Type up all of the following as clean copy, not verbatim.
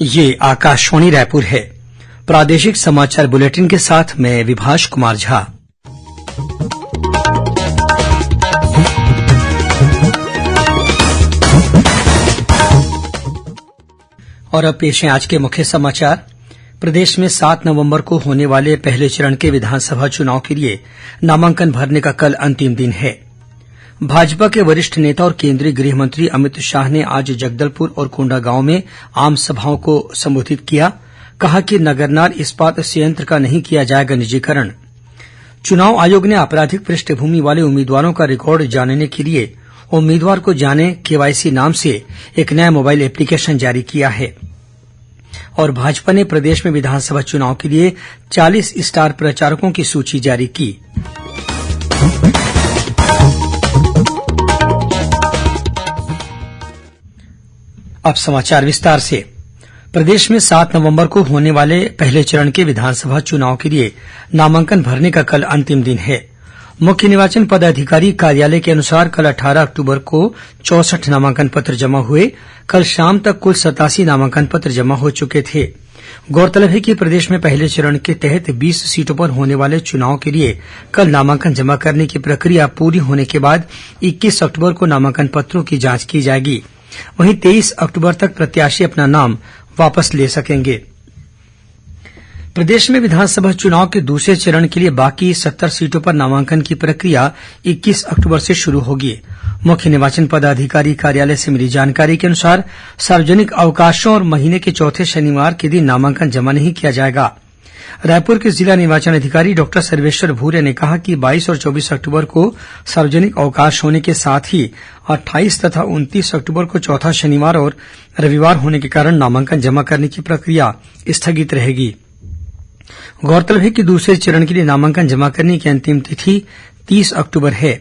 ये आकाशवाणी रायपुर है। प्रादेशिक समाचार बुलेटिन के साथ मैं विभाष कुमार झा। और अब पेश है आज के मुख्य समाचार। प्रदेश में 7 नवंबर को होने वाले पहले चरण के विधानसभा चुनाव के लिए नामांकन भरने का कल अंतिम दिन है। भाजपा के वरिष्ठ नेता और केंद्रीय गृह मंत्री अमित शाह ने आज जगदलपुर और कोंडागांव में आम सभाओं को संबोधित किया। कहा कि नगरनार इस्पात संयंत्र का नहीं किया जाएगा निजीकरण। चुनाव आयोग ने आपराधिक पृष्ठभूमि वाले उम्मीदवारों का रिकॉर्ड जानने के लिए उम्मीदवार को जाने केवाईसी नाम से एक नया मोबाइल एप्लीकेशन जारी किया है। और भाजपा ने प्रदेश में विधानसभा चुनाव के लिए 40 स्टार प्रचारकों की सूची जारी की। अब समाचार विस्तार से। प्रदेश में 7 नवंबर को होने वाले पहले चरण के विधानसभा चुनाव के लिए नामांकन भरने का कल अंतिम दिन है। मुख्य निर्वाचन पदाधिकारी कार्यालय के अनुसार कल 18 अक्टूबर को 64 नामांकन पत्र जमा हुए। कल शाम तक कुल 87 नामांकन पत्र जमा हो चुके थे। गौरतलब है कि प्रदेश में पहले चरण के तहत 20 सीटों पर होने वाले चुनाव के लिए कल नामांकन जमा करने की प्रक्रिया पूरी होने के बाद 21 अक्टूबर को नामांकन पत्रों की जांच की जाएगी। वहीं 23 अक्टूबर तक प्रत्याशी अपना नाम वापस ले सकेंगे। प्रदेश में विधानसभा चुनाव के दूसरे चरण के लिए बाकी 70 सीटों पर नामांकन की प्रक्रिया 21 अक्टूबर से शुरू होगी। मुख्य निर्वाचन पदाधिकारी कार्यालय से मिली जानकारी के अनुसार सार्वजनिक अवकाशों और महीने के चौथे शनिवार के दिन नामांकन जमा नहीं किया जाएगा। रायपुर के जिला निर्वाचन अधिकारी डॉक्टर सर्वेश्वर भूरे ने कहा कि 22 और 24 अक्टूबर को सार्वजनिक अवकाश होने के साथ ही 28 तथा 29 अक्टूबर को चौथा शनिवार और रविवार होने के कारण नामांकन जमा करने की प्रक्रिया स्थगित रहेगी। गौरतलब है कि दूसरे चरण के लिए नामांकन जमा करने की अंतिम तिथि 30 अक्टूबर है।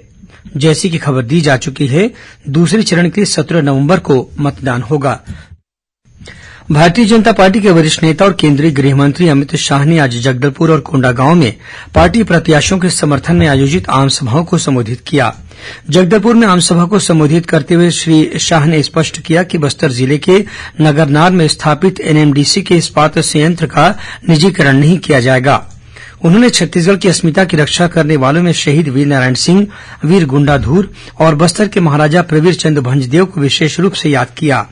जैसी कि खबर दी जा चुकी है, दूसरे चरण के लिए 17 नवंबर को मतदान होगा। भारतीय जनता पार्टी के वरिष्ठ नेता और केंद्रीय गृह मंत्री अमित शाह ने आज जगदलपुर और कोंडागांव में पार्टी प्रत्याशियों के समर्थन में आयोजित आम सभाओं को संबोधित किया। जगदलपुर में आमसभा को संबोधित करते हुए श्री शाह ने स्पष्ट किया कि बस्तर जिले के नगरनार में स्थापित एनएमडीसी के इस्पात संयंत्र का निजीकरण नहीं किया जाएगा। उन्होंने छत्तीसगढ़ की अस्मिता की रक्षा करने वालों में शहीद वीरनारायण सिंह, वीर गुंडाधुर और बस्तर के महाराजा प्रवीर चंद भंजदेव को विशेष रूप से याद किया।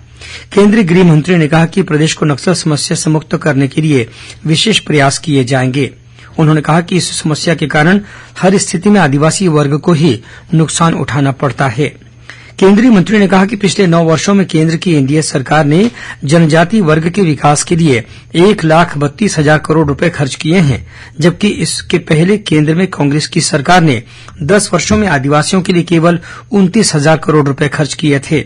केंद्रीय गृह मंत्री ने कहा कि प्रदेश को नक्सल समस्या से मुक्त करने के लिए विशेष प्रयास किए जाएंगे। उन्होंने कहा कि इस समस्या के कारण हर स्थिति में आदिवासी वर्ग को ही नुकसान उठाना पड़ता है। केंद्रीय मंत्री ने कहा कि पिछले 9 वर्षों में केंद्र की एनडीए सरकार ने जनजातीय वर्ग के विकास के लिए 1,32,000 करोड़ रुपए खर्च किए हैं, जबकि इसके पहले केंद्र में कांग्रेस की सरकार ने 10 वर्षों में आदिवासियों के लिए केवल 29,000 करोड़ रुपए खर्च किए थे।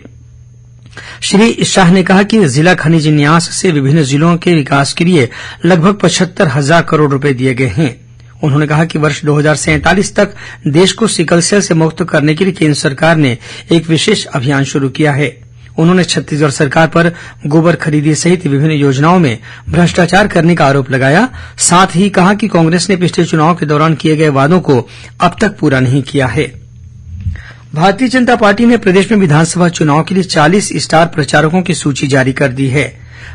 श्री शाह ने कहा कि जिला खनिज न्यास से विभिन्न जिलों के विकास के लिए लगभग 75,000 करोड़ रुपए दिए गए हैं। उन्होंने कहा कि वर्ष 2047 तक देश को सिकल सेल से मुक्त करने के लिए केंद्र सरकार ने एक विशेष अभियान शुरू किया है। उन्होंने छत्तीसगढ़ सरकार पर गोबर खरीदी सहित विभिन्न योजनाओं में भ्रष्टाचार करने का आरोप लगाया। साथ ही कहा कि कांग्रेस ने पिछले चुनाव के दौरान किए गए वादों को अब तक पूरा नहीं किया है। भारतीय जनता पार्टी ने प्रदेश में विधानसभा चुनाव के लिए 40 स्टार प्रचारकों की सूची जारी कर दी है।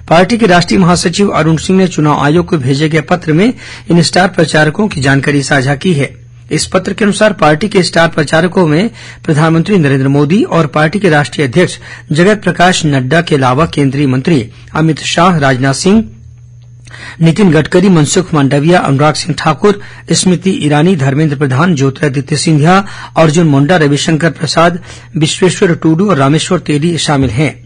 पार्टी के राष्ट्रीय महासचिव अरुण सिंह ने चुनाव आयोग को भेजे गए पत्र में इन स्टार प्रचारकों की जानकारी साझा की है। इस पत्र के अनुसार पार्टी के स्टार प्रचारकों में प्रधानमंत्री नरेंद्र मोदी और पार्टी के राष्ट्रीय अध्यक्ष जगत प्रकाश नड्डा के अलावा केंद्रीय मंत्री अमित शाह, राजनाथ सिंह, नितिन गडकरी, मनसुख मांडविया, अनुराग सिंह ठाकुर, स्मृति ईरानी, धर्मेंद्र प्रधान, ज्योतिरादित्य सिंधिया, अर्जुन मुंडा, रविशंकर प्रसाद, विश्वेश्वर टूडू और रामेश्वर तेली शामिल हैं।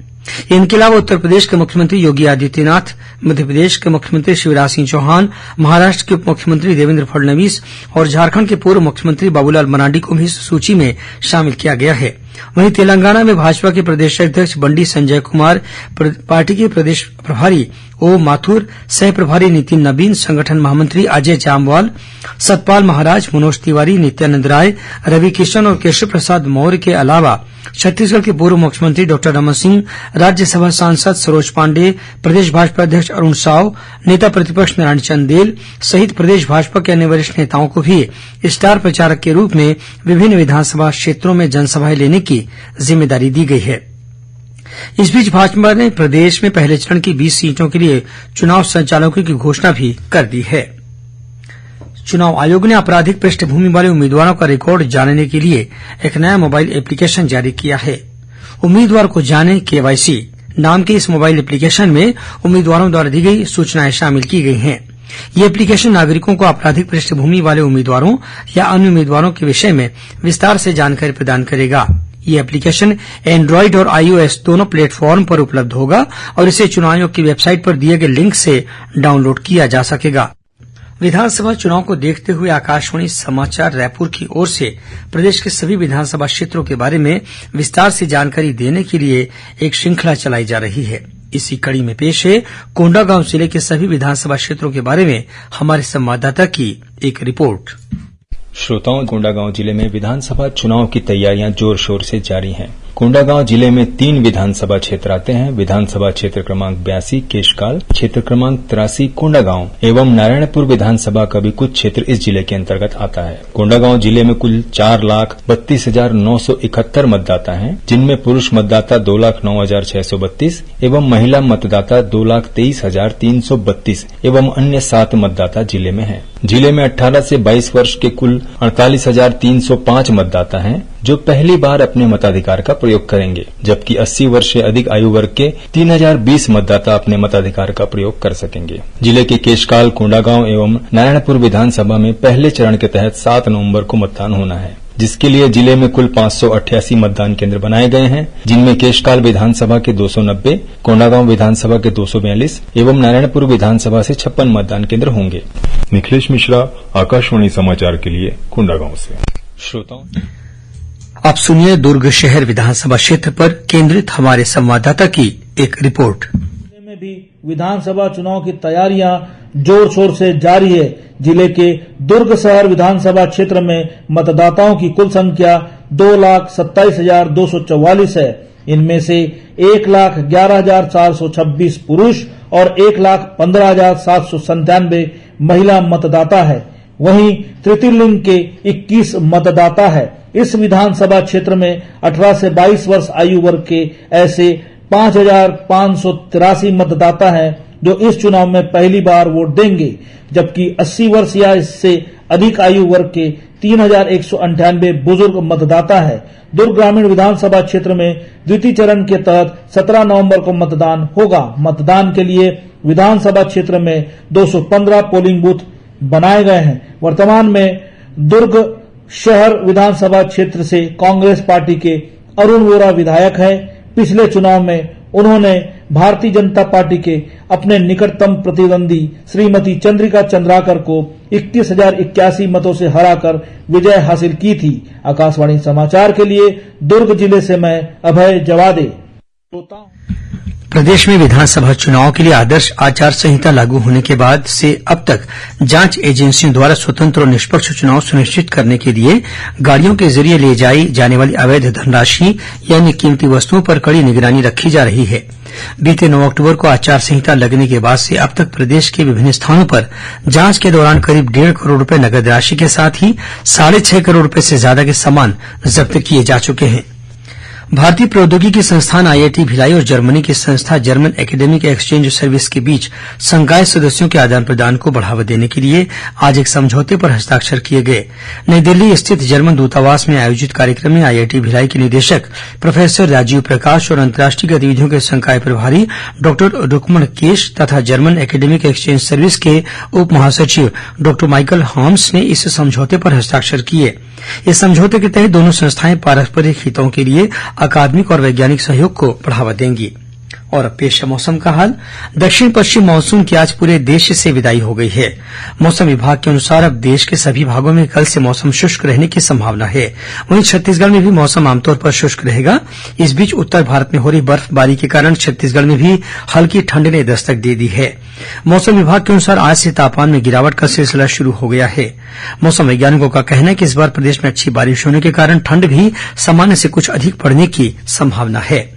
इनके अलावा उत्तर प्रदेश के मुख्यमंत्री योगी आदित्यनाथ, मध्य प्रदेश के मुख्यमंत्री शिवराज सिंह चौहान, महाराष्ट्र के उप मुख्यमंत्री देवेंद्र फडणवीस और झारखंड के पूर्व मुख्यमंत्री बाबूलाल मरांडी को भी इस सूची में शामिल किया गया है। वहीं तेलंगाना में भाजपा के प्रदेश अध्यक्ष बंडी संजय कुमार, पार्टी के प्रदेश प्रभारी ओ माथुर, सह प्रभारी नितिन नबीन, संगठन महामंत्री अजय जामवाल, सतपाल महाराज, मनोज तिवारी, नित्यानंद राय, रवि किशन और केशव प्रसाद मौर्य के अलावा छत्तीसगढ़ के पूर्व मुख्यमंत्री डॉक्टर रमन सिंह, राज्यसभा सांसद सरोज पांडेय, प्रदेश भाजपा अध्यक्ष अरुण साव, नेता प्रतिपक्ष नारायण चंदेल सहित प्रदेश भाजपा के अन्य वरिष्ठ नेताओं को भी स्टार प्रचारक के रूप में विभिन्न विधानसभा क्षेत्रों में जनसभाएं लेने की जिम्मेदारी दी गई है। इस बीच भाजपा ने प्रदेश में पहले चरण की 20 सीटों के लिए चुनाव संचालकों की घोषणा भी कर दी है। चुनाव आयोग ने आपराधिक पृष्ठभूमि वाले उम्मीदवारों का रिकॉर्ड जानने के लिए एक नया मोबाइल एप्लीकेशन जारी किया है। उम्मीदवार को जाने केवाईसी नाम के इस मोबाइल एप्लीकेशन में उम्मीदवारों द्वारा दी गई सूचनाएं शामिल की गई हैं। ये एप्लीकेशन नागरिकों को आपराधिक पृष्ठभूमि वाले उम्मीदवारों या अन्य उम्मीदवारों के विषय में विस्तार से जानकारी प्रदान करेगा। ये एप्लीकेशन एंड्रॉइड और iOS दोनों प्लेटफॉर्म पर उपलब्ध होगा और इसे चुनाव आयोग की वेबसाइट पर दिए गए लिंक से डाउनलोड किया जा सकेगा। विधानसभा चुनाव को देखते हुए आकाशवाणी समाचार रायपुर की ओर से प्रदेश के सभी विधानसभा क्षेत्रों के बारे में विस्तार से जानकारी देने के लिए एक श्रृंखला चलाई जा रही है। इसी कड़ी में पेश है कोंडागांव जिले के सभी विधानसभा क्षेत्रों के बारे में हमारे संवाददाता की एक रिपोर्ट। श्रोताओं, कोंडागांव जिले में विधानसभा चुनाव की तैयारियां जोर शोर से जारी हैं। कोंडागांव जिले में 3 विधानसभा क्षेत्र आते हैं। विधानसभा क्षेत्र क्रमांक 82 केशकाल, क्षेत्र क्रमांक 83 कोंडागांव एवं नारायणपुर विधानसभा का भी कुछ क्षेत्र इस जिले के अंतर्गत आता है। कोंडागांव जिले में कुल 4,32,971 मतदाता हैं, जिनमें पुरुष मतदाता 2,09,632 एवं महिला मतदाता 2,23,332 एवं अन्य 7 मतदाता जिले में हैं। जिले में 18 से 22 वर्ष के कुल 48,305 मतदाता हैं, जो पहली बार अपने मताधिकार का प्रयोग करेंगे, जबकि 80 वर्ष से अधिक आयु वर्ग के 3,020 मतदाता अपने मताधिकार का प्रयोग कर सकेंगे। जिले के केशकाल, कोंडागांव एवं नारायणपुर विधानसभा में पहले चरण के तहत 7 नवंबर को मतदान होना है, जिसके लिए जिले में कुल 588 मतदान केंद्र बनाए गए हैं, जिनमें केशकाल विधानसभा के 290, कोंडागांव विधानसभा के 242 एवं नारायणपुर विधानसभा से 56 मतदान केंद्र होंगे। निखिलेश मिश्रा, आकाशवाणी समाचार के लिए कोंडागांव से। श्रोताओं, आप सुनिए दुर्ग शहर विधानसभा क्षेत्र पर केंद्रित हमारे संवाददाता की एक रिपोर्ट। जिले में भी विधानसभा चुनाव की तैयारियां जोर शोर से जारी है। जिले के दुर्ग शहर विधानसभा क्षेत्र में मतदाताओं की कुल संख्या 2,27,244 है। इनमें से 1,11,426 पुरुष और 1,15,797 महिला मतदाता है। वहीं तृतीय लिंग के 21 मतदाता है। इस विधानसभा क्षेत्र में 18 से 22 वर्ष आयु वर्ग के ऐसे 5,583 मतदाता हैं, जो इस चुनाव में पहली बार वोट देंगे, जबकि 80 वर्ष या इससे अधिक आयु वर्ग के 3,198 बुजुर्ग मतदाता है। दुर्ग ग्रामीण विधानसभा क्षेत्र में द्वितीय चरण के तहत 17 नवंबर को मतदान होगा। मतदान के लिए विधानसभा क्षेत्र में 215 पोलिंग बूथ बनाए गए हैं। वर्तमान में दुर्ग शहर विधानसभा क्षेत्र से कांग्रेस पार्टी के अरुण वोरा विधायक हैं। पिछले चुनाव में उन्होंने भारतीय जनता पार्टी के अपने निकटतम प्रतिद्वंदी श्रीमती चंद्रिका चंद्राकर को 21,081 मतों से हराकर विजय हासिल की थी। आकाशवाणी समाचार के लिए दुर्ग जिले से मैं अभय जवादे। प्रदेश में विधानसभा चुनाव के लिए आदर्श आचार संहिता लागू होने के बाद से अब तक जांच एजेंसियों द्वारा स्वतंत्र और निष्पक्ष चुनाव सुनिश्चित करने के लिए गाड़ियों के जरिए ले जाई जाने वाली अवैध धनराशि यानी कीमती वस्तुओं पर कड़ी निगरानी रखी जा रही है। बीते 9 अक्टूबर को आचार संहिता लगने के बाद से अब तक प्रदेश के विभिन्न स्थानों पर जांच के दौरान करीब 1.5 करोड़ रुपए नगद राशि के साथ ही 6.5 करोड़ रुपए से ज्यादा के सामान जब्त किए जा चुके हैं। भारतीय प्रौद्योगिकी संस्थान आईआईटी भिलाई और जर्मनी की संस्था जर्मन एकेडमिक एक्सचेंज सर्विस के बीच संकाय सदस्यों के आदान प्रदान को बढ़ावा देने के लिए आज एक समझौते पर हस्ताक्षर किए गए। नई दिल्ली स्थित जर्मन दूतावास में आयोजित कार्यक्रम में आईआईटी भिलाई के निदेशक प्रोफेसर राजीव प्रकाश और अंतर्राष्ट्रीय गतिविधियों के संकाय प्रभारी डॉक्टर रुकमण केश तथा जर्मन एकेडमिक एक्सचेंज सर्विस के उप महासचिव डॉक्टर माइकल हॉम्स ने इस समझौते पर हस्ताक्षर किए। इस समझौते के तहत दोनों संस्थाएं पारस्परिक हितों के लिए अकादमिक और वैज्ञानिक सहयोग को बढ़ावा देंगी। और अब पेश है मौसम का हाल। दक्षिण पश्चिम मानसून की आज पूरे देश से विदाई हो गई है। मौसम विभाग के अनुसार अब देश के सभी भागों में कल से मौसम शुष्क रहने की संभावना है। वहीं छत्तीसगढ़ में भी मौसम आमतौर पर शुष्क रहेगा। इस बीच उत्तर भारत में हो रही बर्फबारी के कारण छत्तीसगढ़ में भी हल्की ठंड ने दस्तक दे दी है। मौसम विभाग के अनुसार आज से तापमान में गिरावट का सिलसिला शुरू हो गया है। मौसम वैज्ञानिकों का कहना है कि इस बार प्रदेश में अच्छी बारिश होने के कारण ठंड भी सामान्य से कुछ अधिक पड़ने की संभावना है।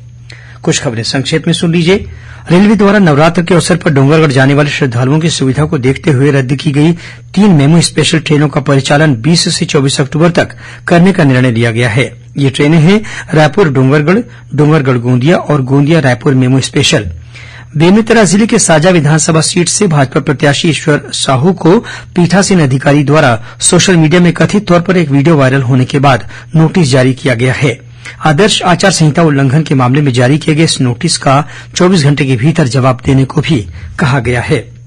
कुछ खबरें संक्षेप में सुन लीजिए। रेलवे द्वारा नवरात्र के अवसर पर डोंगरगढ़ जाने वाले श्रद्धालुओं की सुविधा को देखते हुए रद्द की गई 3 मेमू स्पेशल ट्रेनों का परिचालन 20 से 24 अक्टूबर तक करने का निर्णय लिया गया है। ये ट्रेनें हैं रायपुर डोंगरगढ़, डोंगरगढ़ गोंदिया और गोंदिया रायपुर मेमू स्पेशल। बेमेतरा जिले के साजा विधानसभा सीट से भाजपा प्रत्याशी ईश्वर साहू को पीठासीन अधिकारी द्वारा सोशल मीडिया में कथित तौर पर एक वीडियो वायरल होने के बाद नोटिस जारी किया गया है। आदर्श आचार संहिता उल्लंघन के मामले में जारी किए गए इस नोटिस का 24 घंटे के भीतर जवाब देने को भी कहा गया है।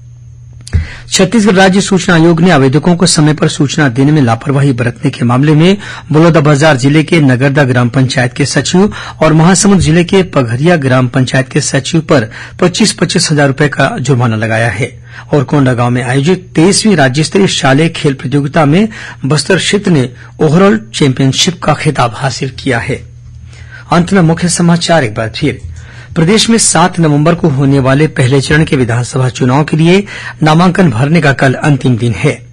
छत्तीसगढ़ राज्य सूचना आयोग ने आवेदकों को समय पर सूचना देने में लापरवाही बरतने के मामले में बलौदाबाजार जिले के नगरदा ग्राम पंचायत के सचिव और महासमुंद जिले के पघरिया ग्राम पंचायत के सचिव पर 25-25 हजार रूपये का जुर्माना लगाया है और कोंडागांव में आयोजित 23वीं राज्य स्तरीय शालेय खेल प्रतियोगिता में बस्तर क्षेत्र ने ओवरऑल चैंपियनशिप का खिताब हासिल किया है। अंत में मुख्य समाचार एक बार फिर। प्रदेश में 7 नवंबर को होने वाले पहले चरण के विधानसभा चुनाव के लिए नामांकन भरने का कल अंतिम दिन है।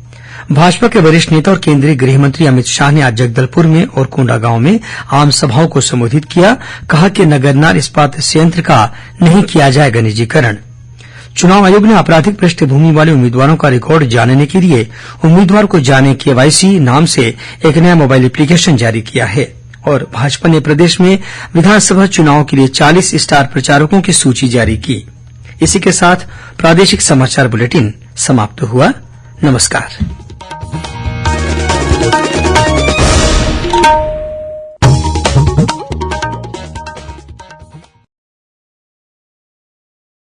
भाजपा के वरिष्ठ नेता और केंद्रीय गृह मंत्री अमित शाह ने आज जगदलपुर में और कोंडागांव में आम सभाओं को संबोधित किया। कहा कि नगरनार इस्पात संयंत्र का नहीं किया जाएगा निजीकरण। चुनाव आयोग ने आपराधिक पृष्ठभूमि वाले उम्मीदवारों का रिकॉर्ड जानने के लिए उम्मीदवार को जाने केवाईसी नाम से एक नया मोबाइल एप्लीकेशन जारी किया है। और भाजपा ने प्रदेश में विधानसभा चुनाव के लिए 40 स्टार प्रचारकों की सूची जारी की। इसी के साथ प्रादेशिक समाचार बुलेटिन समाप्त हुआ। नमस्कार।